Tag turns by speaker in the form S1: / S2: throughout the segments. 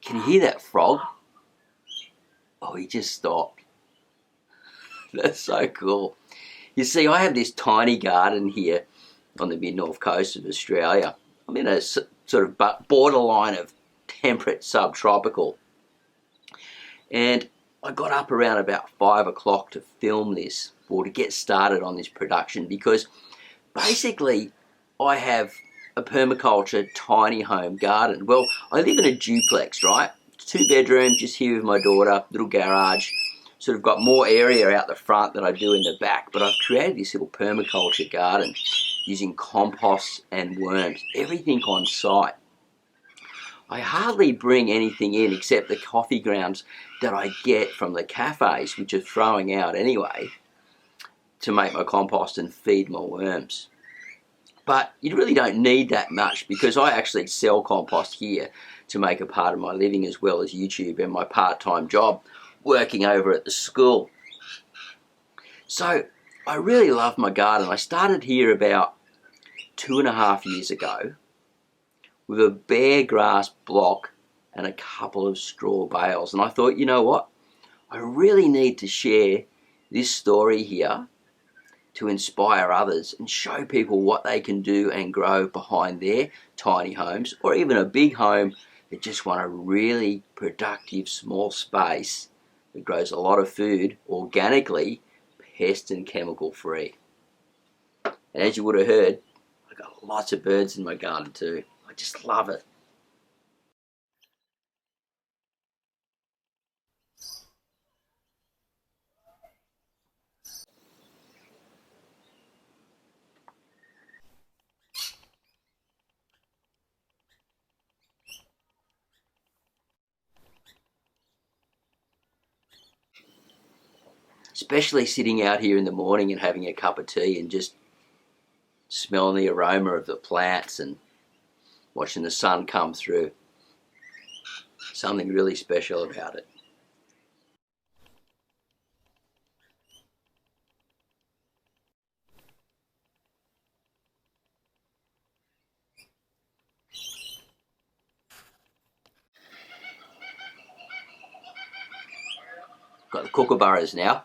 S1: Can you hear that frog? Oh, he just stopped. That's so cool. You see, I have this tiny garden here on the mid-north coast of Australia. I'm in a sort of borderline of temperate subtropical. And I got up around about 5 o'clock to film this, or to get started on this production, because basically I have a permaculture tiny home garden. Well, I live in a duplex, right? 2 bedroom, just here with my daughter, little garage. Sort of got more area out the front than I do in the back, but I've created this little permaculture garden using compost and worms, everything on site. I hardly bring anything in except the coffee grounds that I get from the cafes, which are throwing out anyway, to make my compost and feed my worms. But you really don't need that much, because I actually sell compost here to make a part of my living, as well as YouTube and my part-time job working over at the school. So I really love my garden. I started here about 2.5 years ago with a bare grass block and a couple of straw bales. And I thought, you know what? I really need to share this story here to inspire others and show people what they can do and grow behind their tiny homes, or even a big home that just want a really productive small space that grows a lot of food organically, pest and chemical free. And as you would have heard, I've got lots of birds in my garden too. I just love it. Especially sitting out here in the morning and having a cup of tea and just smelling the aroma of the plants and watching the sun come through. Something really special about it. Got the kookaburras now.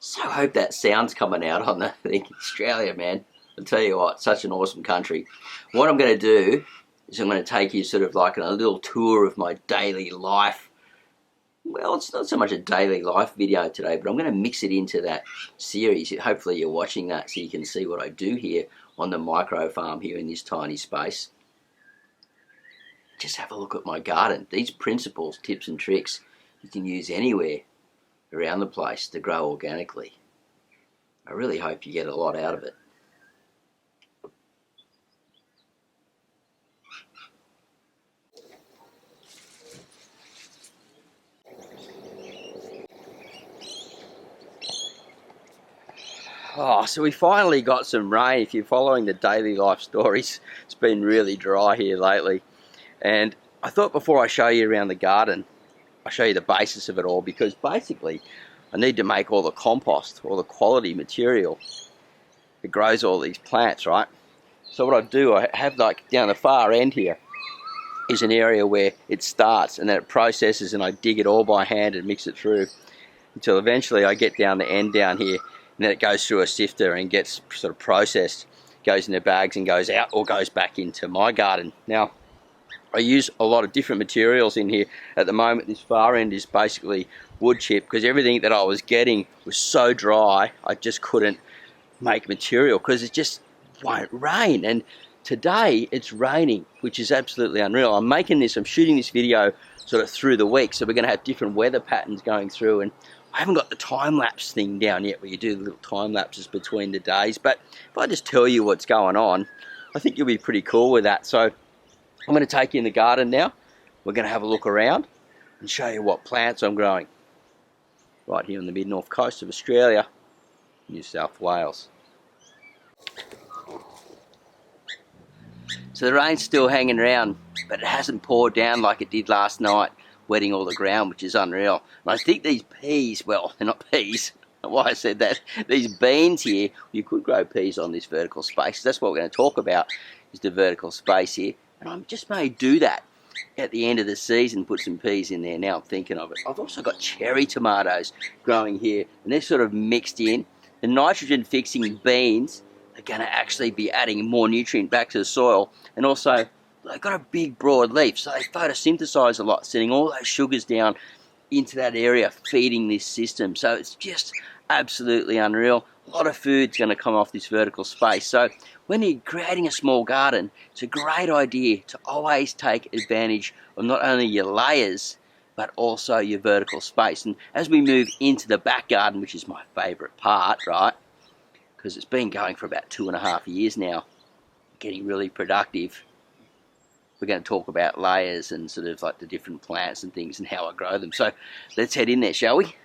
S1: So I hope that sound's coming out on the thing. Australia, man. I'll tell you what, such an awesome country. What I'm going to do is I'm going to take you sort of like on a little tour of my daily life. Well, it's not so much a daily life video today, but I'm going to mix it into that series. Hopefully you're watching that so you can see what I do here on the micro farm here in this tiny space. Just have a look at my garden. These principles, tips and tricks you can use anywhere around the place to grow organically. I really hope you get a lot out of it. Oh, so we finally got some rain. If you're following the daily life stories, it's been really dry here lately. And I thought before I show you around the garden, I'll show you the basis of it all, because basically I need to make all the compost, all the quality material that grows all these plants, right? So what I do, I have like down the far end here is an area where it starts and then it processes, and I dig it all by hand and mix it through until eventually I get down the end down here, and then it goes through a sifter and gets sort of processed, goes into bags and goes out or goes back into my garden. Now, I use a lot of different materials in here. At the moment, this far end is basically wood chip, because everything that I was getting was so dry, I just couldn't make material because it just won't rain. And today it's raining, which is absolutely unreal. I'm shooting this video sort of through the week, so we're going to have different weather patterns going through, and I haven't got the time-lapse thing down yet where you do the little time lapses between the days. But if I just tell you what's going on, I think you'll be pretty cool with that. So I'm going to take you in the garden now. We're going to have a look around and show you what plants I'm growing right here on the mid-north coast of Australia, New South Wales. So the rain's still hanging around, but it hasn't poured down like it did last night, wetting all the ground, which is unreal. And I think these peas, well, they're not peas, why I said that, these beans here, you could grow peas on this vertical space. That's what we're going to talk about, is the vertical space here. And I just may do that. at the end of the season put some peas in there. Now I'm thinking of it. I've also got cherry tomatoes growing here, and they're sort of mixed in. The nitrogen fixing beans are going to actually be adding more nutrient back to the soil, and also they've got a big broad leaf, so they photosynthesize a lot, sending all those sugars down into that area, feeding this system. So it's just absolutely unreal. A lot of food's going to come off this vertical space. So when you're creating a small garden, it's a great idea to always take advantage of not only your layers, but also your vertical space. And as we move into the back garden, which is my favourite part, right, because it's been going for about 2.5 years now, getting really productive, we're going to talk about layers and sort of like the different plants and things and how I grow them. So let's head in there, shall we?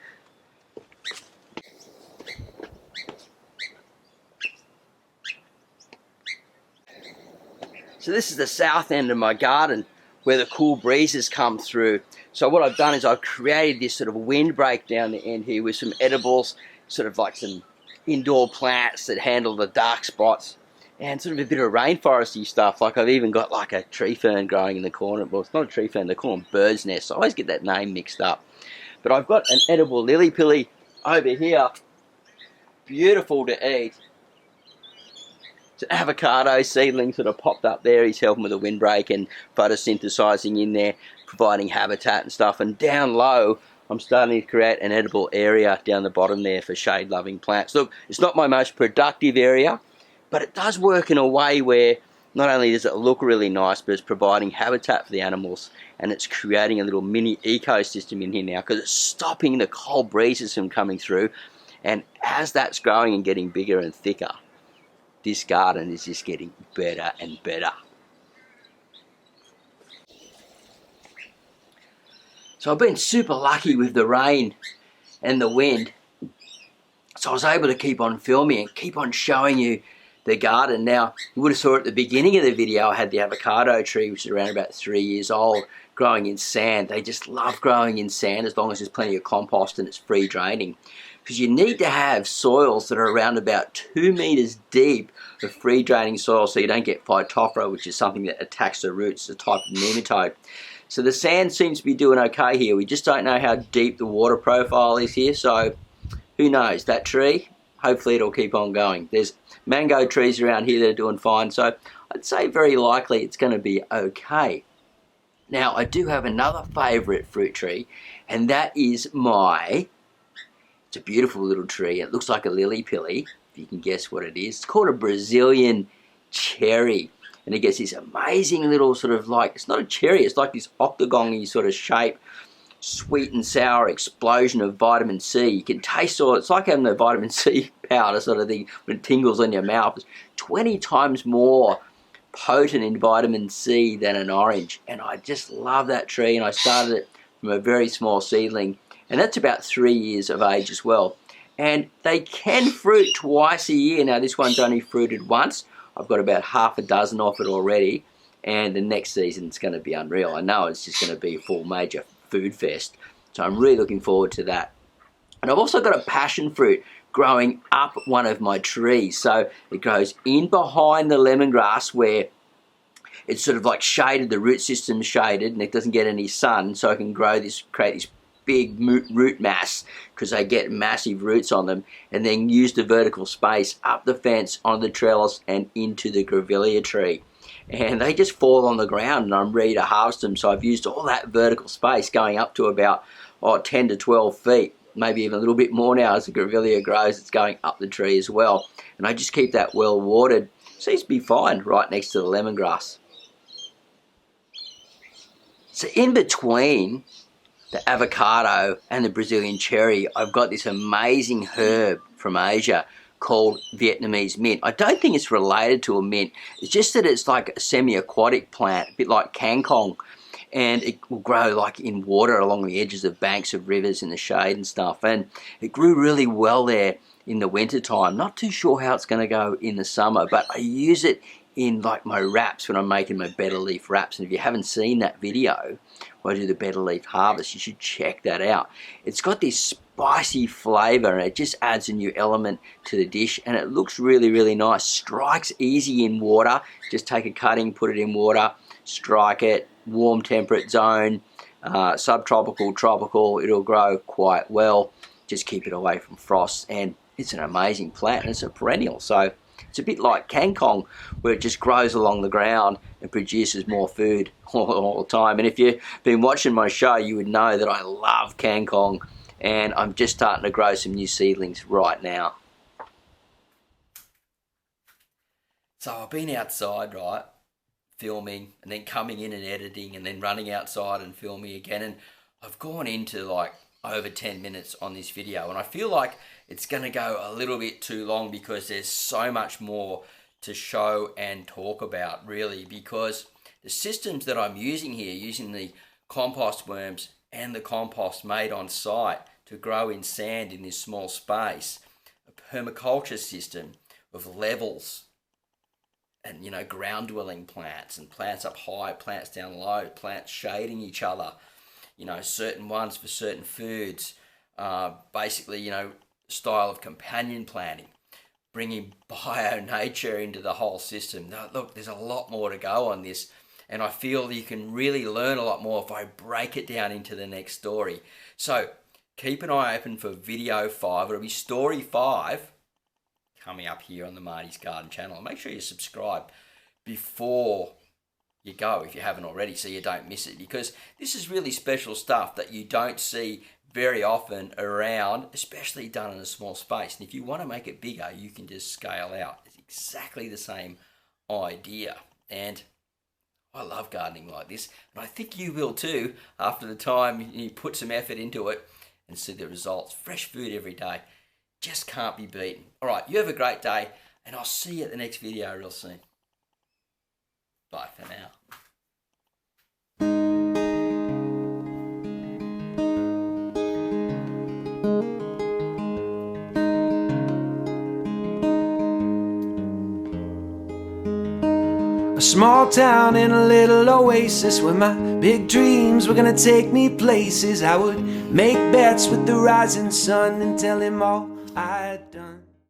S1: So this is the south end of my garden where the cool breezes come through. So what I've done is I've created this sort of windbreak down the end here with some edibles, sort of like some indoor plants that handle the dark spots, and sort of a bit of rainforesty stuff. Like I've even got like a tree fern growing in the corner. Well, it's not a tree fern, they call them bird's nests. I always get that name mixed up. But I've got an edible lily pilly over here, beautiful to eat. It's an avocado seedling sort of popped up there. He's helping with a windbreak and photosynthesizing in there, providing habitat and stuff. And down low, I'm starting to create an edible area down the bottom there for shade-loving plants. Look, it's not my most productive area, but it does work in a way where not only does it look really nice, but it's providing habitat for the animals, and it's creating a little mini ecosystem in here now because it's stopping the cold breezes from coming through. And as that's growing and getting bigger and thicker, this garden is just getting better and better. So I've been super lucky with the rain and the wind. So I was able to keep on filming and keep on showing you the garden. Now, you would have saw at the beginning of the video, I had the avocado tree, which is around about 3 years old, growing in sand. They just love growing in sand as long as there's plenty of compost and it's free draining. Because you need to have soils that are around about 2 meters deep of free draining soil so you don't get phytophthora, which is something that attacks the roots, a type of nematode. So the sand seems to be doing okay here. We just don't know how deep the water profile is here, so who knows? That tree, hopefully it'll keep on going. There's mango trees around here that are doing fine, so I'd say very likely it's going to be okay. Now, I do have another favourite fruit tree, and that is it's a beautiful little tree. It looks like a lily pilly, if you can guess what it is. It's called a Brazilian cherry. And it gets this amazing little sort of like, it's not a cherry, it's like this octagon-y sort of shape, sweet and sour explosion of vitamin C. You can taste all, it's like having the vitamin C powder sort of thing when it tingles in your mouth. It's 20 times more potent in vitamin C than an orange. And I just love that tree, and I started it from a very small seedling. And that's about 3 years of age as well. And they can fruit twice a year. Now this one's only fruited once. I've got about half a dozen off it already. And the next season it's going to be unreal. I know it's just going to be a full major food fest. So I'm really looking forward to that. And I've also got a passion fruit growing up one of my trees. So it goes in behind the lemongrass where it's sort of like shaded, the root system's shaded, and it doesn't get any sun. So I can grow this, create this big root mass because they get massive roots on them, and then use the vertical space up the fence, on the trellis, and into the grevillea tree. And they just fall on the ground and I'm ready to harvest them. So I've used all that vertical space going up to about 10 to 12 feet, maybe even a little bit more now as the grevillea grows. It's going up the tree as well. And I just keep that well watered. Seems to be fine right next to the lemongrass. So in between the avocado and the Brazilian cherry, I've got this amazing herb from Asia called Vietnamese mint. I don't think it's related to a mint. It's just that it's like a semi-aquatic plant, a bit like kangkong, and it will grow like in water along the edges of banks of rivers in the shade and stuff. And it grew really well there in the winter time. Not too sure how it's going to go in the summer, but I use it in like my wraps when I'm making my better leaf wraps. And if you haven't seen that video where I do the better leaf harvest, you should check that out. It's got this spicy flavour and it just adds a new element to the dish, and it looks really, really nice. Strikes easy in water. Just take a cutting, put it in water, strike it, warm temperate zone, subtropical, tropical, it'll grow quite well. Just keep it away from frost, and it's an amazing plant, and it's a perennial. So it's a bit like kangkong, where it just grows along the ground and produces more food all the time. And if you've been watching my show, you would know that I love kangkong, and I'm just starting to grow some new seedlings right now. So I've been outside, right, filming, and then coming in and editing, and then running outside and filming again, and I've gone into like over 10 minutes on this video, and I feel like it's going to go a little bit too long because there's so much more to show and talk about, really, because the systems that I'm using here, using the compost worms and the compost made on site to grow in sand in this small space, a permaculture system of levels, and you know, ground dwelling plants, and plants up high, plants down low, plants shading each other, you know, certain ones for certain foods, basically, you know, style of companion planting, bringing bio-nature into the whole system. Now, look, there's a lot more to go on this, and I feel you can really learn a lot more if I break it down into the next story. So keep an eye open for video 5. It'll be story 5 coming up here on the Marty's Garden channel. Make sure you subscribe before you go if you haven't already, so you don't miss it, because this is really special stuff that you don't see very often around, especially done in a small space. And if you want to make it bigger, you can just scale out. It's exactly the same idea, and I love gardening like this, and I think you will too after the time you put some effort into it and see the results. Fresh food every day just can't be beaten. All right, you have a great day, and I'll see you at the next video real soon. Bye for now.
S2: A small town in a little oasis where my big dreams were gonna take me places. I would make bets with the rising sun and tell him all I'd done.